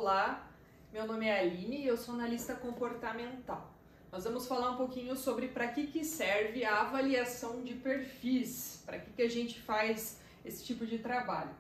Olá, meu nome é Aline e eu sou analista comportamental. Nós vamos falar um pouquinho sobre para que serve a avaliação de perfis, para que a gente faz esse tipo de trabalho.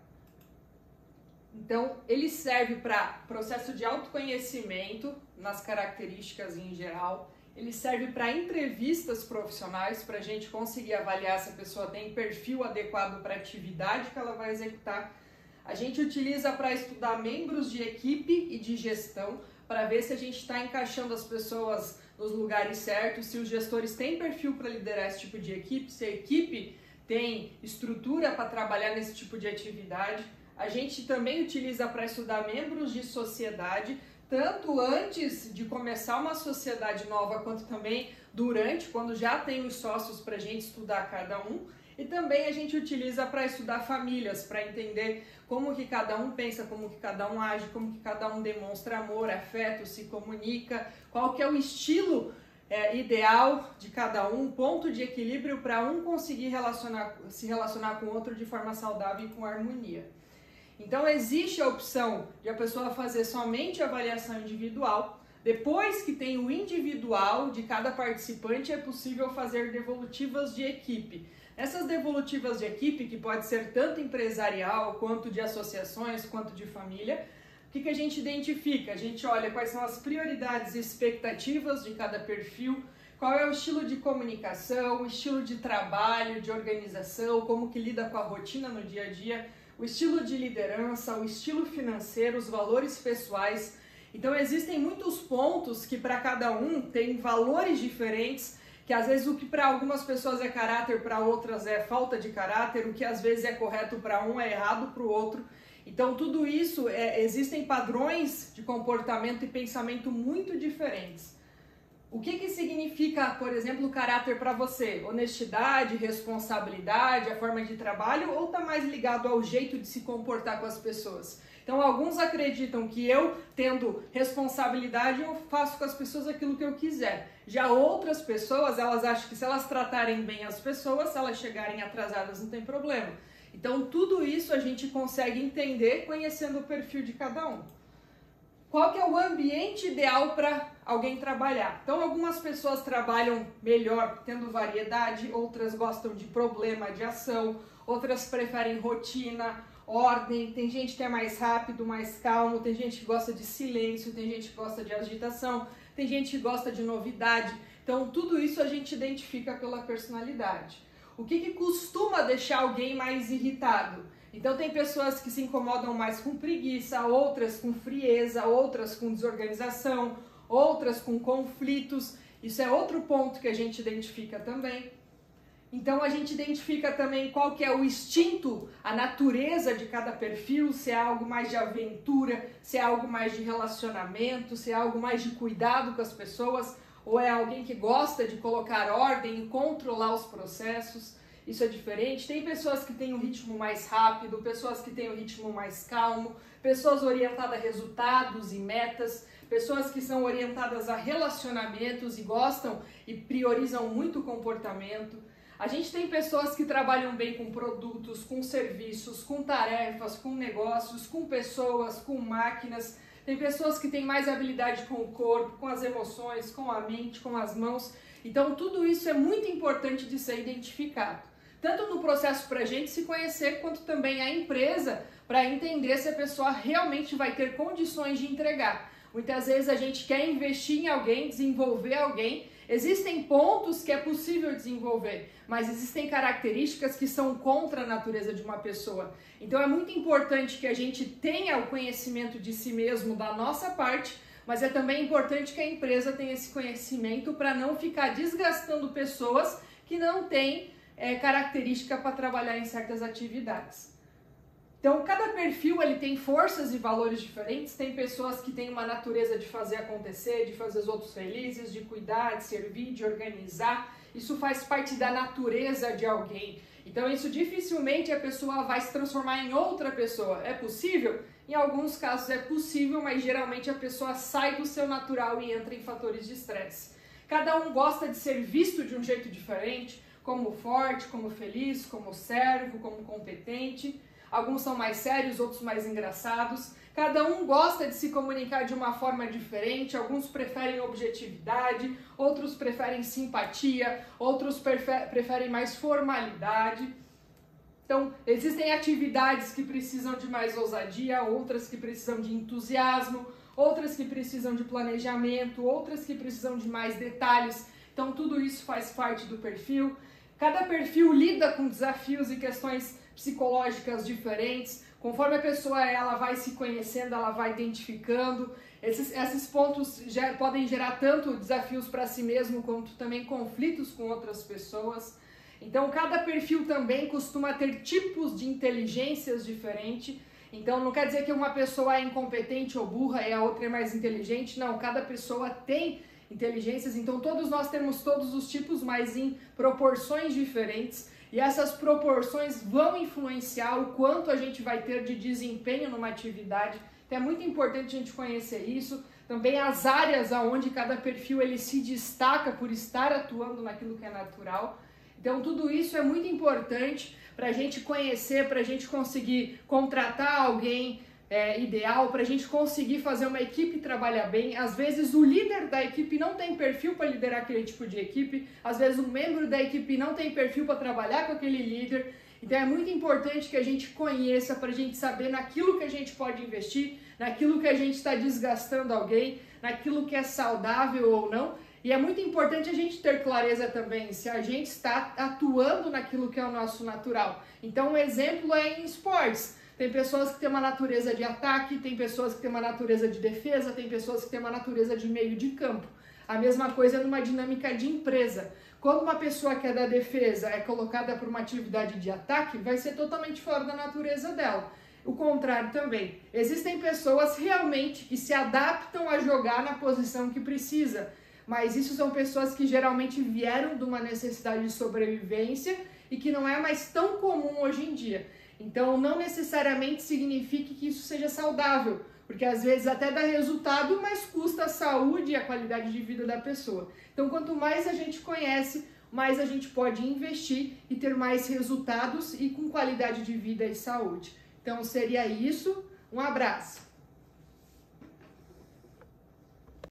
Então, ele serve para processo de autoconhecimento, nas características em geral. Ele serve para entrevistas profissionais, para a gente conseguir avaliar se a pessoa tem perfil adequado para a atividade que ela vai executar. A gente utiliza para estudar membros de equipe e de gestão, para ver se a gente está encaixando as pessoas nos lugares certos, se os gestores têm perfil para liderar esse tipo de equipe, se a equipe tem estrutura para trabalhar nesse tipo de atividade. A gente também utiliza para estudar membros de sociedade, tanto antes de começar uma sociedade nova, quanto também durante, quando já tem os sócios para a gente estudar cada um. E também a gente utiliza para estudar famílias, para entender como que cada um pensa, como que cada um age, como que cada um demonstra amor, afeto, se comunica, qual que é o estilo ideal de cada um, ponto de equilíbrio para um conseguir se relacionar com o outro de forma saudável e com harmonia. Então existe a opção de a pessoa fazer somente a avaliação individual. Depois que tem o individual de cada participante, é possível fazer devolutivas de equipe. Essas devolutivas de equipe, que pode ser tanto empresarial, quanto de associações, quanto de família, o que a gente identifica? A gente olha quais são as prioridades e expectativas de cada perfil, qual é o estilo de comunicação, o estilo de trabalho, de organização, como que lida com a rotina no dia a dia, o estilo de liderança, o estilo financeiro, os valores pessoais. Então existem muitos pontos que para cada um tem valores diferentes, que às vezes o que para algumas pessoas é caráter, para outras é falta de caráter, o que às vezes é correto para um é errado para o outro. Então tudo isso, existem padrões de comportamento e pensamento muito diferentes. O que significa, por exemplo, caráter para você? Honestidade, responsabilidade, a forma de trabalho, ou está mais ligado ao jeito de se comportar com as pessoas? Então alguns acreditam que eu, tendo responsabilidade, eu faço com as pessoas aquilo que eu quiser. Já outras pessoas, elas acham que se elas tratarem bem as pessoas, se elas chegarem atrasadas, não tem problema. Então tudo isso a gente consegue entender conhecendo o perfil de cada um. Qual que é o ambiente ideal para alguém trabalhar? Então algumas pessoas trabalham melhor tendo variedade, outras gostam de problema, de ação, outras preferem rotina, ordem, tem gente que é mais rápido, mais calmo, tem gente que gosta de silêncio, tem gente que gosta de agitação, tem gente que gosta de novidade. Então tudo isso a gente identifica pela personalidade. O que costuma deixar alguém mais irritado? Então tem pessoas que se incomodam mais com preguiça, outras com frieza, outras com desorganização, outras com conflitos. Isso é outro ponto que a gente identifica também. Então a gente identifica também qual que é o instinto, a natureza de cada perfil, se é algo mais de aventura, se é algo mais de relacionamento, se é algo mais de cuidado com as pessoas, ou é alguém que gosta de colocar ordem e controlar os processos. Isso é diferente. Tem pessoas que têm um ritmo mais rápido, pessoas que têm um ritmo mais calmo, pessoas orientadas a resultados e metas, pessoas que são orientadas a relacionamentos e gostam e priorizam muito o comportamento. A gente tem pessoas que trabalham bem com produtos, com serviços, com tarefas, com negócios, com pessoas, com máquinas. Tem pessoas que têm mais habilidade com o corpo, com as emoções, com a mente, com as mãos. Então tudo isso é muito importante de ser identificado. Tanto no processo para a gente se conhecer, quanto também a empresa, para entender se a pessoa realmente vai ter condições de entregar. Muitas vezes a gente quer investir em alguém, desenvolver alguém. Existem pontos que é possível desenvolver, mas existem características que são contra a natureza de uma pessoa. Então é muito importante que a gente tenha o conhecimento de si mesmo da nossa parte, mas é também importante que a empresa tenha esse conhecimento para não ficar desgastando pessoas que não têm característica para trabalhar em certas atividades. Então, cada perfil ele tem forças e valores diferentes. Tem pessoas que têm uma natureza de fazer acontecer, de fazer os outros felizes, de cuidar, de servir, de organizar. Isso faz parte da natureza de alguém. Então, isso dificilmente a pessoa vai se transformar em outra pessoa. É possível? Em alguns casos é possível, mas geralmente a pessoa sai do seu natural e entra em fatores de estresse. Cada um gosta de ser visto de um jeito diferente, como forte, como feliz, como servo, como competente. alguns são mais sérios, outros mais engraçados. Cada um gosta de se comunicar de uma forma diferente, alguns preferem objetividade, outros preferem simpatia, outros preferem mais formalidade. Então, existem atividades que precisam de mais ousadia, outras que precisam de entusiasmo, outras que precisam de planejamento, outras que precisam de mais detalhes. Então, tudo isso faz parte do perfil. Cada perfil lida com desafios e questões psicológicas diferentes. Conforme a pessoa ela vai se conhecendo, ela vai identificando. Esses pontos podem gerar tanto desafios para si mesmo, quanto também conflitos com outras pessoas. Então, cada perfil também costuma ter tipos de inteligências diferentes. Então, não quer dizer que uma pessoa é incompetente ou burra e a outra é mais inteligente. Não, cada pessoa tem inteligências. Então, todos nós temos todos os tipos, mas em proporções diferentes. E essas proporções vão influenciar o quanto a gente vai ter de desempenho numa atividade. Então, é muito importante a gente conhecer isso. Também as áreas aonde cada perfil ele se destaca por estar atuando naquilo que é natural. Então, tudo isso é muito importante para a gente conhecer, para a gente conseguir contratar alguém ideal, para a gente conseguir fazer uma equipe trabalhar bem. Às vezes, o líder da equipe não tem perfil para liderar aquele tipo de equipe. Às vezes, um membro da equipe não tem perfil para trabalhar com aquele líder. Então, é muito importante que a gente conheça para a gente saber naquilo que a gente pode investir, naquilo que a gente está desgastando alguém, naquilo que é saudável ou não. E é muito importante a gente ter clareza também se a gente está atuando naquilo que é o nosso natural. Então, um exemplo é em esportes. Tem pessoas que têm uma natureza de ataque, tem pessoas que têm uma natureza de defesa, tem pessoas que têm uma natureza de meio de campo. A mesma coisa numa dinâmica de empresa. Quando uma pessoa que é da defesa é colocada por uma atividade de ataque, vai ser totalmente fora da natureza dela. O contrário também. Existem pessoas realmente que se adaptam a jogar na posição que precisa. Mas isso são pessoas que geralmente vieram de uma necessidade de sobrevivência e que não é mais tão comum hoje em dia. Então, não necessariamente significa que isso seja saudável, porque às vezes até dá resultado, mas custa a saúde e a qualidade de vida da pessoa. Então, quanto mais a gente conhece, mais a gente pode investir e ter mais resultados e com qualidade de vida e saúde. Então, seria isso. Um abraço!